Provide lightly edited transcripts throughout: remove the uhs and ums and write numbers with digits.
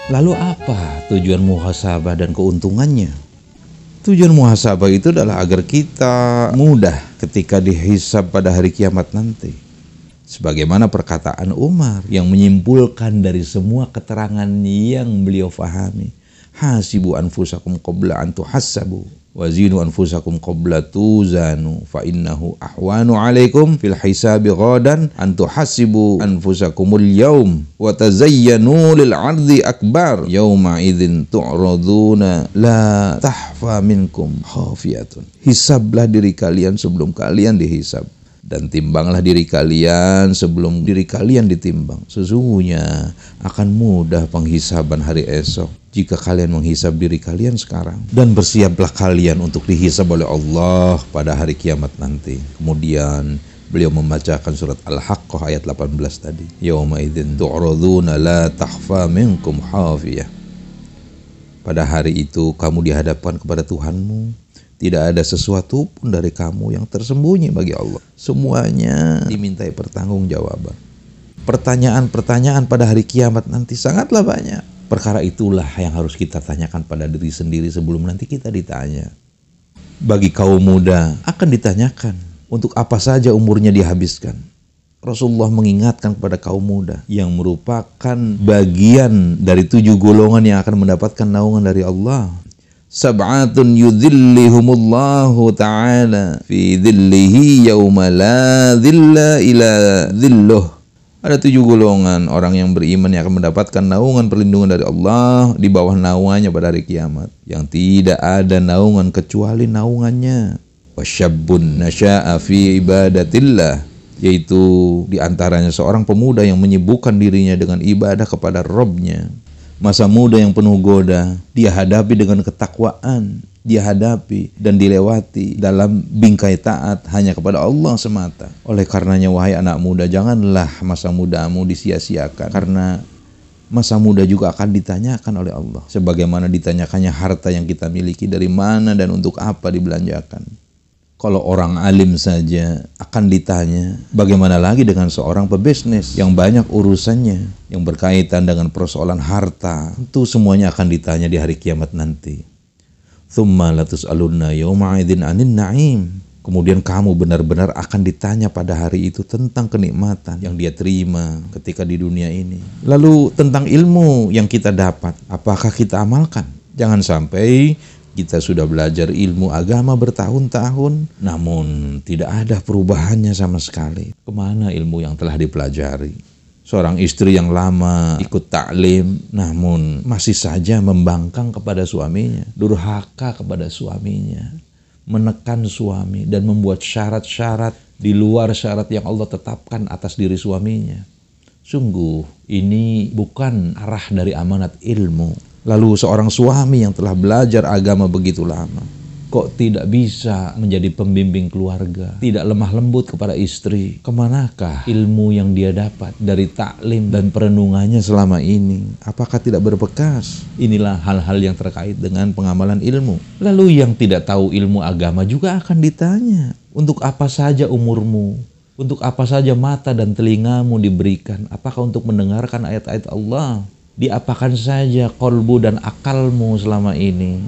Lalu apa tujuan muhasabah dan keuntungannya? Tujuan muhasabah itu adalah agar kita mudah ketika dihisab pada hari kiamat nanti. Sebagaimana perkataan Umar yang menyimpulkan dari semua keterangan yang beliau fahami. Hasibu anfusakum qabla an tuhassabu wazinu anfusakum qabla tuzanu fa innahu ahwanu alaikum fil hisabi ghadan an tuhasibu anfusakumul yaum wa tazayyanu lil ardi akbar yauma idzin tu'raduna la tahfa minkum khafiyatun. Hisablah diri kalian sebelum kalian dihisab, dan timbanglah diri kalian sebelum diri kalian ditimbang. Sesungguhnya akan mudah penghisaban hari esok jika kalian menghisab diri kalian sekarang. Dan bersiaplah kalian untuk dihisab oleh Allah pada hari kiamat nanti. Kemudian beliau membacakan surat Al-Haqqah ayat 18 tadi. Yauma idzin tu'raduna la tahfa minkum khafiyah. Pada hari itu kamu dihadapkan kepada Tuhanmu. Tidak ada sesuatu pun dari kamu yang tersembunyi bagi Allah. Semuanya dimintai pertanggungjawaban. Pertanyaan-pertanyaan pada hari kiamat nanti sangatlah banyak. Perkara itulah yang harus kita tanyakan pada diri sendiri sebelum nanti kita ditanya. Bagi kaum muda akan ditanyakan untuk apa saja umurnya dihabiskan. Rasulullah mengingatkan kepada kaum muda yang merupakan bagian dari 7 golongan yang akan mendapatkan naungan dari Allah. Sab'atun yudhillihumullahu ta'ala fi dhillihi yawma la dhilla ila dhilluh. Ada 7 golongan orang yang beriman yang akan mendapatkan naungan perlindungan dari Allah di bawah naungannya pada hari kiamat, yang tidak ada naungan kecuali naungannya. Wasyabbun nasya'a fi ibadatillah, yaitu diantaranya seorang pemuda yang menyibukkan dirinya dengan ibadah kepada Rabb-Nya. Masa muda yang penuh goda, dia hadapi dengan ketakwaan, dia hadapi dan dilewati dalam bingkai taat hanya kepada Allah semata. Oleh karenanya wahai anak muda, janganlah masa mudamu disia-siakan, karena masa muda juga akan ditanyakan oleh Allah. Sebagaimana ditanyakannya harta yang kita miliki, dari mana dan untuk apa dibelanjakan. Kalau orang alim saja akan ditanya, bagaimana lagi dengan seorang pebisnis yang banyak urusannya, yang berkaitan dengan persoalan harta. Tentu semuanya akan ditanya di hari kiamat nanti. Tsumma latus'alunna yawma 'idzin 'anin na'im. Kemudian kamu benar-benar akan ditanya pada hari itu tentang kenikmatan yang dia terima ketika di dunia ini. Lalu tentang ilmu yang kita dapat, apakah kita amalkan? Jangan sampai kita sudah belajar ilmu agama bertahun-tahun, namun tidak ada perubahannya sama sekali. Kemana ilmu yang telah dipelajari? Seorang istri yang lama ikut taklim, namun masih saja membangkang kepada suaminya, durhaka kepada suaminya, menekan suami dan membuat syarat-syarat di luar syarat yang Allah tetapkan atas diri suaminya. Sungguh ini bukan arah dari amanat ilmu. Lalu seorang suami yang telah belajar agama begitu lama, kok tidak bisa menjadi pembimbing keluarga, tidak lemah lembut kepada istri? Kemanakah ilmu yang dia dapat dari taklim dan perenungannya selama ini? Apakah tidak berbekas? Inilah hal-hal yang terkait dengan pengamalan ilmu. Lalu yang tidak tahu ilmu agama juga akan ditanya, untuk apa saja umurmu? Untuk apa saja mata dan telingamu diberikan? Apakah untuk mendengarkan ayat-ayat Allah? Diapakan saja kolbu dan akalmu selama ini?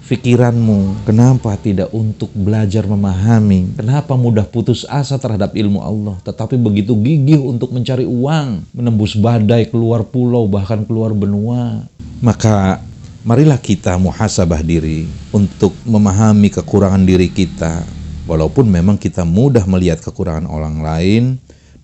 Pikiranmu, kenapa tidak untuk belajar memahami? Kenapa mudah putus asa terhadap ilmu Allah, tetapi begitu gigih untuk mencari uang, menembus badai, keluar pulau, bahkan keluar benua? Maka marilah kita muhasabah diri untuk memahami kekurangan diri kita. Walaupun memang kita mudah melihat kekurangan orang lain,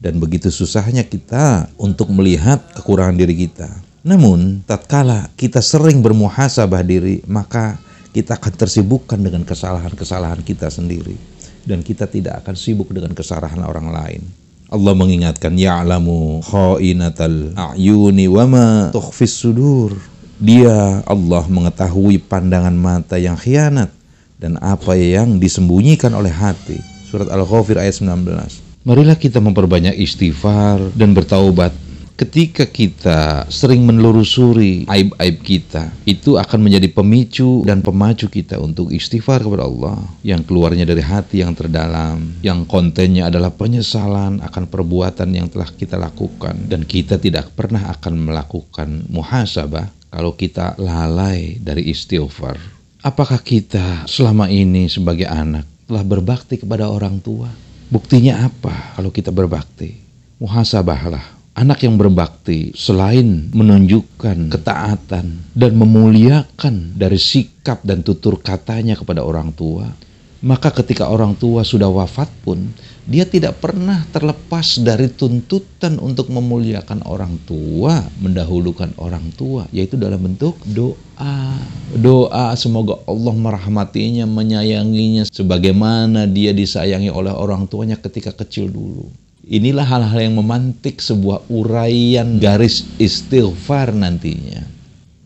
dan begitu susahnya kita untuk melihat kekurangan diri kita. Namun, tatkala kita sering bermuhasabah diri, maka kita akan tersibukkan dengan kesalahan-kesalahan kita sendiri. Dan kita tidak akan sibuk dengan kesalahan orang lain. Allah mengingatkan, ya'lamu kha'inatal a'yuni wa ma tukhfis sudur. Dia, Allah, mengetahui pandangan mata yang khianat dan apa yang disembunyikan oleh hati. Surat Al-Ghafir ayat 19. Marilah kita memperbanyak istighfar dan bertaubat. Ketika kita sering menelusuri aib-aib kita, itu akan menjadi pemicu dan pemacu kita untuk istighfar kepada Allah yang keluarnya dari hati yang terdalam, yang kontennya adalah penyesalan akan perbuatan yang telah kita lakukan, dan kita tidak pernah akan melakukan muhasabah kalau kita lalai dari istighfar? Apakah kita selama ini sebagai anak telah berbakti kepada orang tua? Buktinya apa kalau kita berbakti? Muhasabahlah. Anak yang berbakti selain menunjukkan ketaatan dan memuliakan dari sikap dan tutur katanya kepada orang tua, maka ketika orang tua sudah wafat pun, dia tidak pernah terlepas dari tuntutan untuk memuliakan orang tua, mendahulukan orang tua, yaitu dalam bentuk doa. Doa semoga Allah merahmatinya, menyayanginya, sebagaimana dia disayangi oleh orang tuanya ketika kecil dulu. Inilah hal-hal yang memantik sebuah uraian garis istighfar nantinya.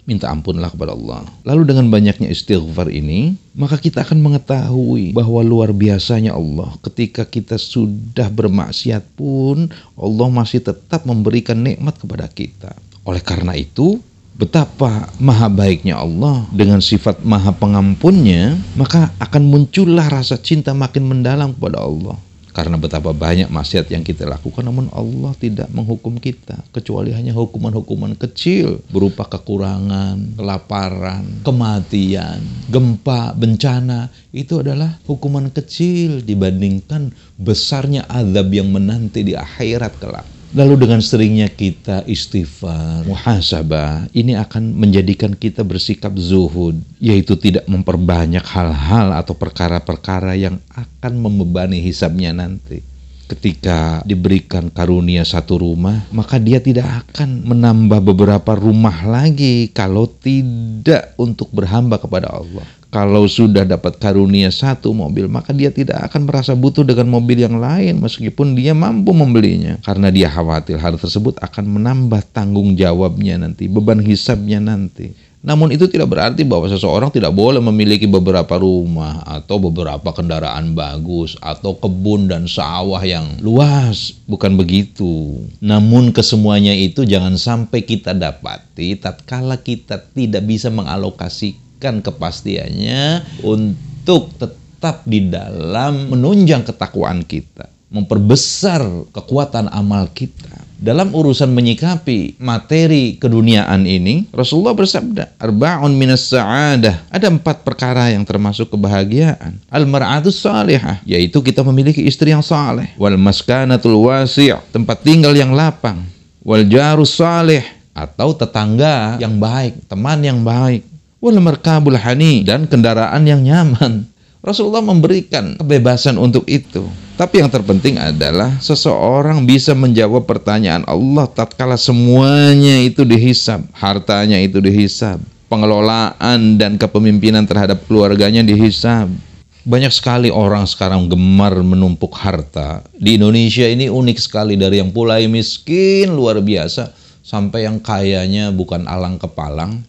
Minta ampunlah kepada Allah. Lalu dengan banyaknya istighfar ini, maka kita akan mengetahui bahwa luar biasanya Allah. Ketika kita sudah bermaksiat pun, Allah masih tetap memberikan nikmat kepada kita. Oleh karena itu, betapa maha baiknya Allah dengan sifat maha pengampunnya, maka akan muncullah rasa cinta makin mendalam kepada Allah. Karena betapa banyak maksiat yang kita lakukan, namun Allah tidak menghukum kita, kecuali hanya hukuman-hukuman kecil berupa kekurangan, kelaparan, kematian, gempa, bencana. Itu adalah hukuman kecil dibandingkan besarnya azab yang menanti di akhirat kelak. Lalu dengan seringnya kita istighfar, muhasabah, ini akan menjadikan kita bersikap zuhud, yaitu tidak memperbanyak hal-hal atau perkara-perkara yang akan membebani hisabnya nanti. Ketika diberikan karunia satu rumah, maka dia tidak akan menambah beberapa rumah lagi kalau tidak untuk berhamba kepada Allah. Kalau sudah dapat karunia satu mobil, maka dia tidak akan merasa butuh dengan mobil yang lain meskipun dia mampu membelinya. Karena dia khawatir hal tersebut akan menambah tanggung jawabnya nanti, beban hisabnya nanti. Namun itu tidak berarti bahwa seseorang tidak boleh memiliki beberapa rumah atau beberapa kendaraan bagus atau kebun dan sawah yang luas. Bukan begitu. Namun kesemuanya itu jangan sampai kita dapati tatkala kita tidak bisa mengalokasikan kepastiannya untuk tetap di dalam menunjang ketakwaan kita, memperbesar kekuatan amal kita. Dalam urusan menyikapi materi keduniaan ini, Rasulullah bersabda, arba'un minas sa'adah. Ada 4 perkara yang termasuk kebahagiaan. Al-mar'atus salihah, yaitu kita memiliki istri yang saleh. Wal maskanatul wasi', tempat tinggal yang lapang. Wal jarus salih, atau tetangga yang baik, teman yang baik. Wal markabul hani, dan kendaraan yang nyaman. Rasulullah memberikan kebebasan untuk itu. Tapi yang terpenting adalah seseorang bisa menjawab pertanyaan Allah tatkala semuanya itu dihisab, hartanya itu dihisab, pengelolaan dan kepemimpinan terhadap keluarganya dihisab. Banyak sekali orang sekarang gemar menumpuk harta. Di Indonesia ini unik sekali, dari yang mulai miskin luar biasa sampai yang kayanya bukan alang kepalang.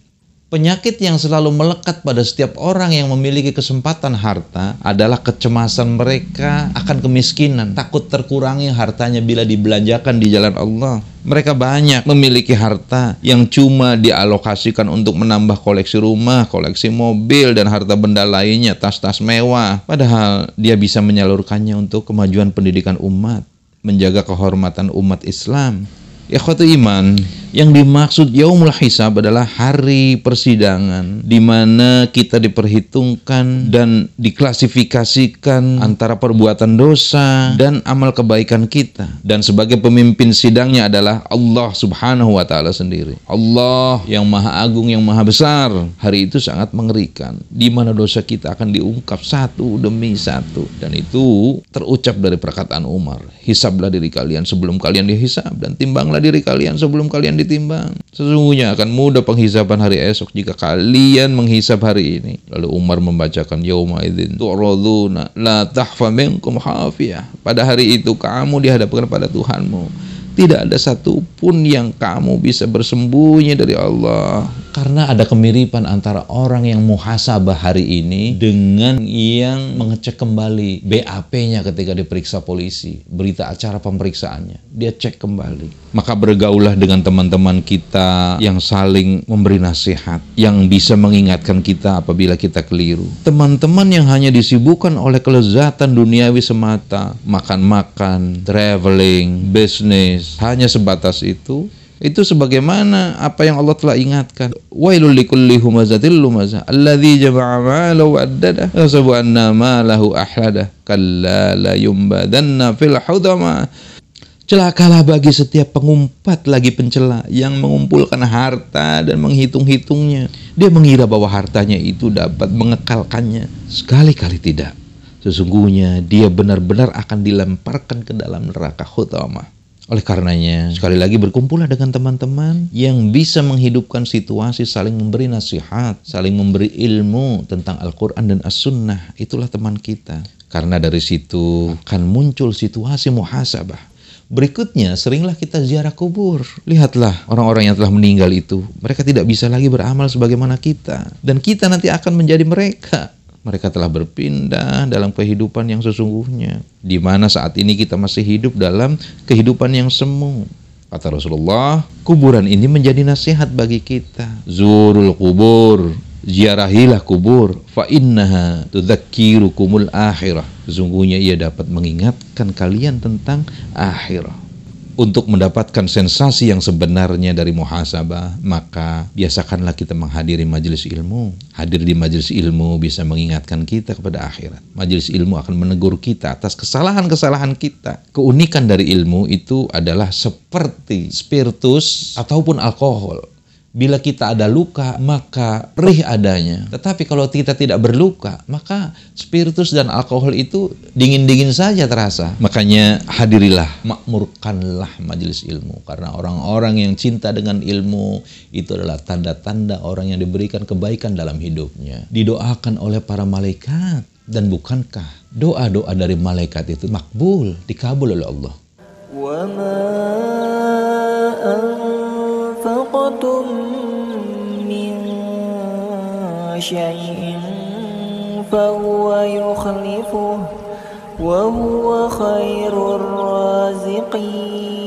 Penyakit yang selalu melekat pada setiap orang yang memiliki kesempatan harta adalah kecemasan mereka akan kemiskinan, takut terkurangi hartanya bila dibelanjakan di jalan Allah. Mereka banyak memiliki harta yang cuma dialokasikan untuk menambah koleksi rumah, koleksi mobil, dan harta benda lainnya, tas-tas mewah. Padahal dia bisa menyalurkannya untuk kemajuan pendidikan umat, menjaga kehormatan umat Islam. Ikhwatu iman, yang dimaksud yaumul hisab adalah hari persidangan di mana kita diperhitungkan dan diklasifikasikan antara perbuatan dosa dan amal kebaikan kita. Dan sebagai pemimpin sidangnya adalah Allah Subhanahu wa Ta'ala sendiri. Allah yang Maha Agung, yang Maha Besar. Hari itu sangat mengerikan, di mana dosa kita akan diungkap satu demi satu. Dan itu terucap dari perkataan Umar, hisablah diri kalian sebelum kalian dihisab, dan timbanglah diri kalian sebelum kalian ditimbang. Sesungguhnya akan mudah penghisaban hari esok jika kalian menghisab hari ini. Lalu Umar membacakan, yauma idzin tu'raduna la tahfa minkum khafiyah. Pada hari itu kamu dihadapkan pada Tuhanmu, tidak ada satupun yang kamu bisa bersembunyi dari Allah. Karena ada kemiripan antara orang yang muhasabah hari ini dengan yang mengecek kembali BAP-nya ketika diperiksa polisi, berita acara pemeriksaannya. Dia cek kembali. Maka bergaulah dengan teman-teman kita yang saling memberi nasihat, yang bisa mengingatkan kita apabila kita keliru. Teman-teman yang hanya disibukkan oleh kelezatan duniawi semata, makan-makan, traveling, bisnis, hanya sebatas itu Itu sebagaimana apa yang Allah telah ingatkan. Wailul likulli humazatil lumazah alladzi jama'a ma'ahu wa addada yahsabu anna malahu ahlada kalla la yumbadanna fil hudama. Celakalah bagi setiap pengumpat lagi pencela yang mengumpulkan harta dan menghitung-hitungnya. Dia mengira bahwa hartanya itu dapat mengekalkannya. Sekali-kali tidak. Sesungguhnya dia benar-benar akan dilemparkan ke dalam neraka hutama. Oleh karenanya, sekali lagi berkumpullah dengan teman-teman yang bisa menghidupkan situasi, saling memberi nasihat, saling memberi ilmu tentang Al-Quran dan As-Sunnah. Itulah teman kita. Karena dari situ akan muncul situasi muhasabah. Berikutnya, seringlah kita ziarah kubur. Lihatlah orang-orang yang telah meninggal itu. Mereka tidak bisa lagi beramal sebagaimana kita. Dan kita nanti akan menjadi mereka. Mereka telah berpindah dalam kehidupan yang sesungguhnya. Di mana saat ini kita masih hidup dalam kehidupan yang semu. Kata Rasulullah, kuburan ini menjadi nasihat bagi kita. Zurul kubur, ziarahilah kubur. Fa innaha tudzakirukumul akhirah. Sesungguhnya ia dapat mengingatkan kalian tentang akhirat. Untuk mendapatkan sensasi yang sebenarnya dari muhasabah, maka biasakanlah kita menghadiri majelis ilmu. Hadir di majelis ilmu bisa mengingatkan kita kepada akhirat. Majelis ilmu akan menegur kita atas kesalahan-kesalahan kita. Keunikan dari ilmu itu adalah seperti spiritus ataupun alkohol. Bila kita ada luka, maka perih adanya. Tetapi kalau kita tidak berluka, maka spiritus dan alkohol itu dingin-dingin saja terasa. Makanya hadirilah, makmurkanlah majelis ilmu. Karena orang-orang yang cinta dengan ilmu, itu adalah tanda-tanda orang yang diberikan kebaikan dalam hidupnya. Didoakan oleh para malaikat. Dan bukankah doa-doa dari malaikat itu makbul, dikabul oleh Allah. أنفقتم من شيء فهو يخلفه وهو خير الرازقين